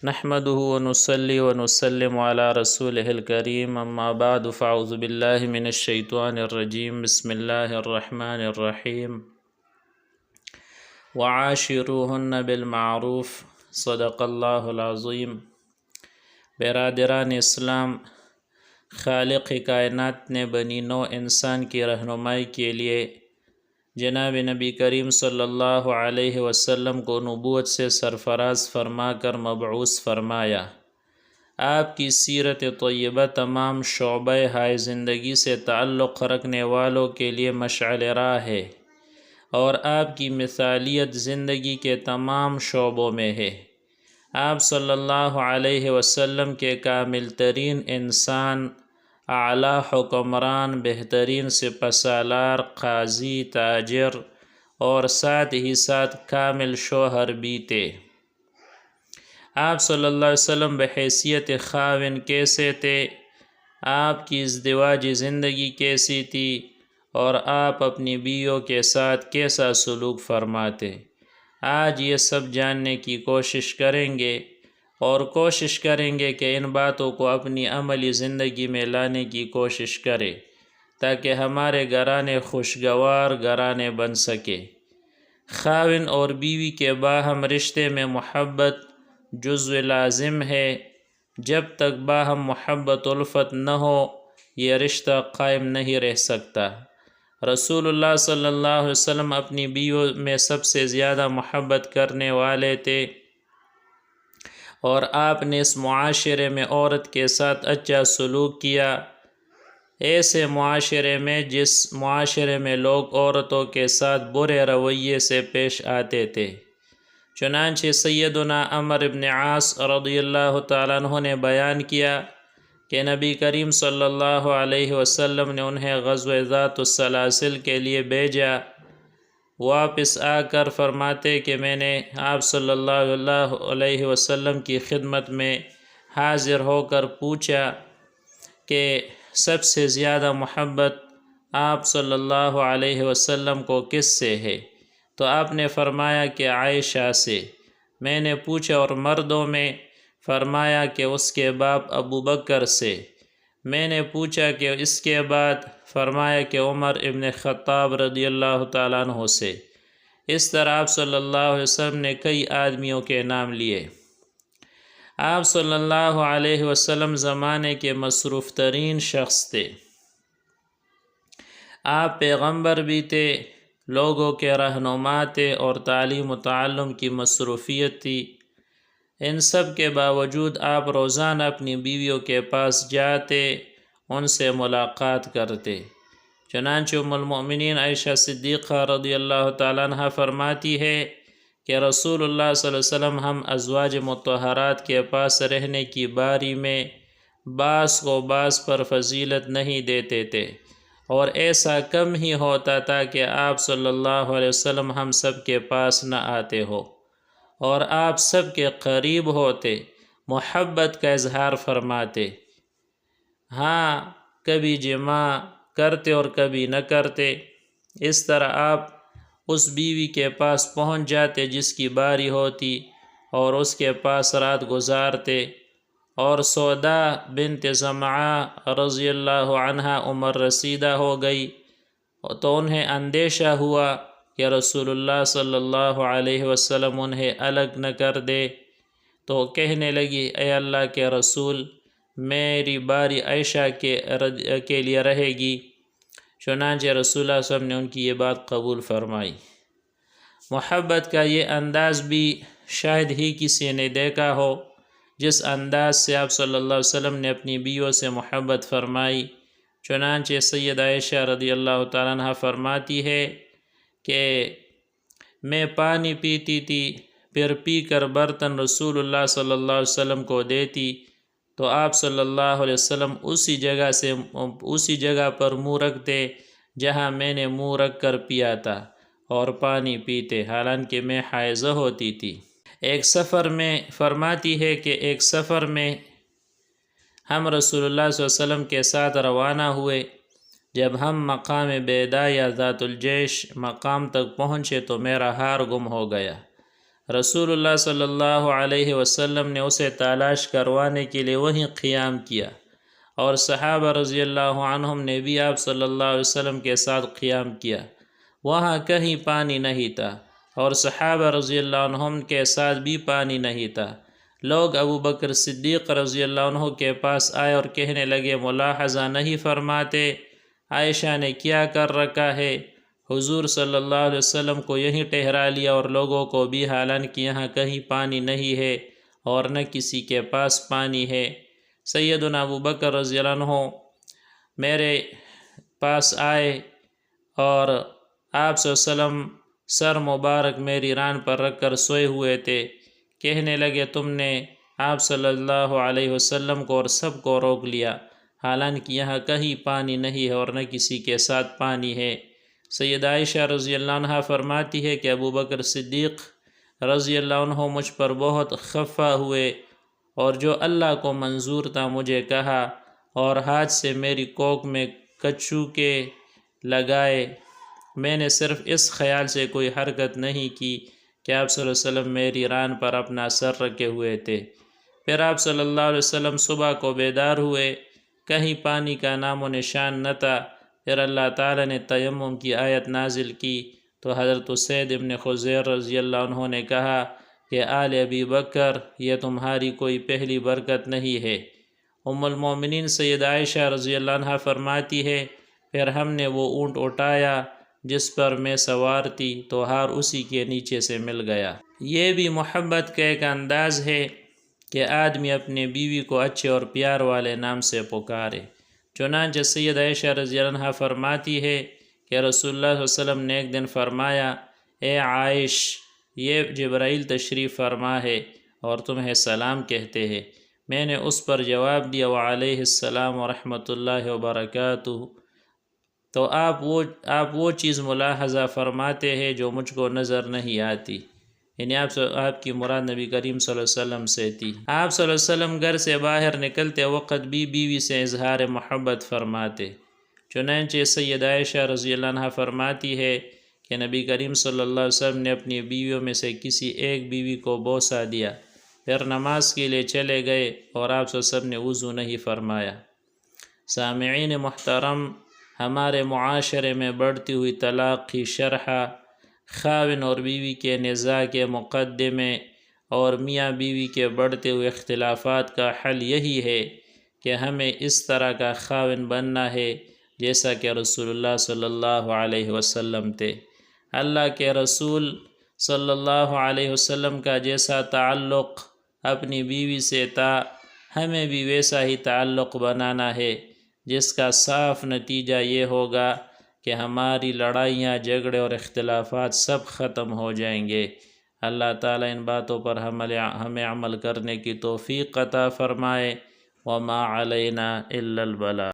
نحمده ونصلي ونسلم على رسوله الكريم اما بعد فاعوذ بالله من الشيطان الرجيم بسم الله الرحمن الرحيم وعاشروهن بالمعروف صدق الله العظيم۔ برادران اسلام، خالق کائنات نے بنی نوع انسان کی رہنمائی کے لیے جناب نبی کریم صلی اللہ علیہ وسلم کو نبوت سے سرفراز فرما کر مبعوث فرمایا۔ آپ کی سیرت طیبہ تمام شعبہ ہائے زندگی سے تعلق رکھنے والوں کے لیے مشعل راہ ہے، اور آپ کی مثالیت زندگی کے تمام شعبوں میں ہے۔ آپ صلی اللہ علیہ وسلم کے کامل ترین انسان، اعلیٰ حکمران، بہترین سپہ سالار، قاضی، تاجر اور ساتھ ہی ساتھ کامل شوہر بھی تھے۔ آپ صلی اللہ علیہ وسلم بحیثیت خاوند کیسے تھے، آپ کی ازدواجی زندگی کیسی تھی، اور آپ اپنی بیویوں کے ساتھ کیسا سلوک فرماتے، آج یہ سب جاننے کی کوشش کریں گے، اور کوشش کریں گے کہ ان باتوں کو اپنی عملی زندگی میں لانے کی کوشش کرے تاکہ ہمارے گھرانے خوشگوار گھرانے بن سکے۔ خاوند اور بیوی کے باہم رشتے میں محبت جزو لازم ہے۔ جب تک باہم محبت الفت نہ ہو، یہ رشتہ قائم نہیں رہ سکتا۔ رسول اللہ صلی اللہ علیہ وسلم اپنی بیویوں میں سب سے زیادہ محبت کرنے والے تھے، اور آپ نے اس معاشرے میں عورت کے ساتھ اچھا سلوک کیا، ایسے معاشرے میں جس معاشرے میں لوگ عورتوں کے ساتھ برے رویے سے پیش آتے تھے۔ چنانچہ سیدنا عمرو بن عاص رضی اللہ تعالیٰ عنہ نے بیان کیا کہ نبی کریم صلی اللہ علیہ وسلم نے انہیں غزوہ ذات السلاسل کے لیے بھیجا۔ واپس آ کر فرماتے کہ میں نے آپ صلی اللہ علیہ وسلم کی خدمت میں حاضر ہو کر پوچھا کہ سب سے زیادہ محبت آپ صلی اللہ علیہ وسلم کو کس سے ہے؟ تو آپ نے فرمایا کہ عائشہ سے۔ میں نے پوچھا اور مردوں میں؟ فرمایا کہ اس کے باپ ابو بکر سے۔ میں نے پوچھا کہ اس کے بعد؟ فرمایا کہ عمر ابن خطاب رضی اللہ تعالیٰ عنہ سے۔ اس طرح آپ صلی اللہ علیہ وسلم نے کئی آدمیوں کے نام لیے۔ آپ صلی اللہ علیہ وسلم زمانے کے مصروف ترین شخص تھے۔ آپ پیغمبر بھی تھے، لوگوں کے رہنما تھے، اور تعلیم و تعلم کی مصروفیت تھی۔ ان سب کے باوجود آپ روزانہ اپنی بیویوں کے پاس جاتے، ان سے ملاقات کرتے۔ چنانچہ ام المؤمنین عائشہ صدیقہ رضی اللہ تعالیٰ عنہ فرماتی ہے کہ رسول اللہ صلی اللہ علیہ وسلم ہم ازواج مطہرات کے پاس رہنے کی باری میں بعض کو بعض پر فضیلت نہیں دیتے تھے، اور ایسا کم ہی ہوتا تھا کہ آپ صلی اللہ علیہ وسلم ہم سب کے پاس نہ آتے ہو، اور آپ سب کے قریب ہوتے، محبت کا اظہار فرماتے۔ ہاں، کبھی جماع کرتے اور کبھی نہ کرتے۔ اس طرح آپ اس بیوی کے پاس پہنچ جاتے جس کی باری ہوتی، اور اس کے پاس رات گزارتے۔ اور سودا بنت زمعہ رضی اللہ عنہا عمر رسیدہ ہو گئی، تو انہیں اندیشہ ہوا کہ رسول اللہ صلی اللہ علیہ وسلم انہیں الگ نہ کر دے، تو کہنے لگی اے اللہ کے رسول، میری باری عائشہ کے لیے رہے گی۔ چنانچہ رسول اللہ صلی اللہ علیہ وسلم نے ان کی یہ بات قبول فرمائی۔ محبت کا یہ انداز بھی شاید ہی کسی نے دیکھا ہو جس انداز سے آپ صلی اللہ علیہ وسلم نے اپنی بیویوں سے محبت فرمائی۔ چنانچہ سید عائشہ رضی اللہ تعالیٰ عنہ فرماتی ہے کہ میں پانی پیتی تھی، پھر پی کر برتن رسول اللہ صلی اللہ علیہ وسلم کو دیتی، تو آپ صلی اللہ علیہ وسلم اسی جگہ پر منہ رکھتے جہاں میں نے منہ رکھ کر پیا تھا، اور پانی پیتے، حالانکہ میں حائضہ ہوتی تھی۔ ایک سفر میں فرماتی ہے کہ ایک سفر میں ہم رسول اللہ صلی اللہ علیہ وسلم کے ساتھ روانہ ہوئے۔ جب ہم مقام بیدا یا ذات الجیش مقام تک پہنچے تو میرا ہار گم ہو گیا۔ رسول اللہ صلی اللہ علیہ وسلم نے اسے تلاش کروانے کے لیے وہیں قیام کیا، اور صحابہ رضی اللہ عنہم نے بھی آپ صلی اللہ علیہ وسلم کے ساتھ قیام کیا۔ وہاں کہیں پانی نہیں تھا، اور صحابہ رضی اللہ عنہم کے ساتھ بھی پانی نہیں تھا۔ لوگ ابو بکر صدیق رضی اللہ عنہ کے پاس آئے اور کہنے لگے، ملاحظہ نہیں فرماتے عائشہ نے کیا کر رکھا ہے؟ حضور صلی اللہ علیہ وسلم کو یہیں ٹھہرا لیا اور لوگوں کو بھی، حالانکہ یہاں کہیں پانی نہیں ہے اور نہ کسی کے پاس پانی ہے۔ سیدنا ابو بکر رضی اللہ عنہ میرے پاس آئے اور آپ صلی اللہ علیہ وسلم سر مبارک میری ران پر رکھ کر سوئے ہوئے تھے۔ کہنے لگے، تم نے آپ صلی اللہ علیہ وسلم کو اور سب کو روک لیا، حالانکہ یہاں کہیں پانی نہیں ہے اور نہ کسی کے ساتھ پانی ہے۔ سیدہ عائشہ رضی اللہ عنہ فرماتی ہے کہ ابو بکر صدیق رضی اللہ عنہ مجھ پر بہت خفا ہوئے، اور جو اللہ کو منظور تھا مجھے کہا، اور ہاتھ سے میری کوکھ میں کچو کے لگائے۔ میں نے صرف اس خیال سے کوئی حرکت نہیں کی کہ آپ صلی اللہ علیہ وسلم میری ران پر اپنا سر رکھے ہوئے تھے۔ پھر آپ صلی اللہ علیہ وسلم صبح کو بیدار ہوئے، کہیں پانی کا نام و نشان نہ تھا۔ پھر اللہ تعالیٰ نے تیمم کی آیت نازل کی، تو حضرت اسید ابن خضیر رضی اللہ عنہ نے کہا کہ آل ابی بکر، یہ تمہاری کوئی پہلی برکت نہیں ہے۔ ام المومنین سیدہ عائشہ رضی اللہ عنہ فرماتی ہے، پھر ہم نے وہ اونٹ اٹھایا جس پر میں سوار تھی، تو ہار اسی کے نیچے سے مل گیا۔ یہ بھی محبت کا ایک انداز ہے کہ آدمی اپنے بیوی کو اچھے اور پیار والے نام سے پکارے۔ چنانچہ سیدہ عائشہ رضی اللہ عنہ فرماتی ہے کہ رسول اللہ صلی اللہ علیہ وسلم نے ایک دن فرمایا، اے عائش، یہ جبرائیل تشریف فرما ہے اور تمہیں سلام کہتے ہیں۔ میں نے اس پر جواب دیا، وعلیہ السلام ورحمۃ اللہ وبرکاتہ۔ تو آپ وہ چیز ملاحظہ فرماتے ہیں جو مجھ کو نظر نہیں آتی، یعنی آپ کی مراد نبی کریم صلی اللہ علیہ وسلم سے تھی۔ آپ صلی اللہ علیہ وسلم گھر سے باہر نکلتے وقت بھی بیوی سے اظہار محبت فرماتے۔ چنانچہ سیدہ عائشہ رضی اللہ عنہ فرماتی ہے کہ نبی کریم صلی اللہ علیہ وسلم نے اپنی بیویوں میں سے کسی ایک بیوی کو بوسہ دیا، پھر نماز کے لیے چلے گئے اور آپ صلی اللہ علیہ وسلم نے وضو نہیں فرمایا۔ سامعین محترم، ہمارے معاشرے میں بڑھتی ہوئی طلاق کی شرح، خاوند اور بیوی کے نزاع کے مقدمے اور میاں بیوی کے بڑھتے ہوئے اختلافات کا حل یہی ہے کہ ہمیں اس طرح کا خاوند بننا ہے جیسا کہ رسول اللہ صلی اللہ علیہ وسلم تھے۔ اللہ کے رسول صلی اللہ علیہ وسلم کا جیسا تعلق اپنی بیوی سے تھا، ہمیں بھی ویسا ہی تعلق بنانا ہے، جس کا صاف نتیجہ یہ ہوگا کہ ہماری لڑائیاں، جھگڑے اور اختلافات سب ختم ہو جائیں گے۔ اللہ تعالیٰ ان باتوں پر ہمیں عمل کرنے کی توفیق عطا فرمائے۔ وما علینا الا البلاغ۔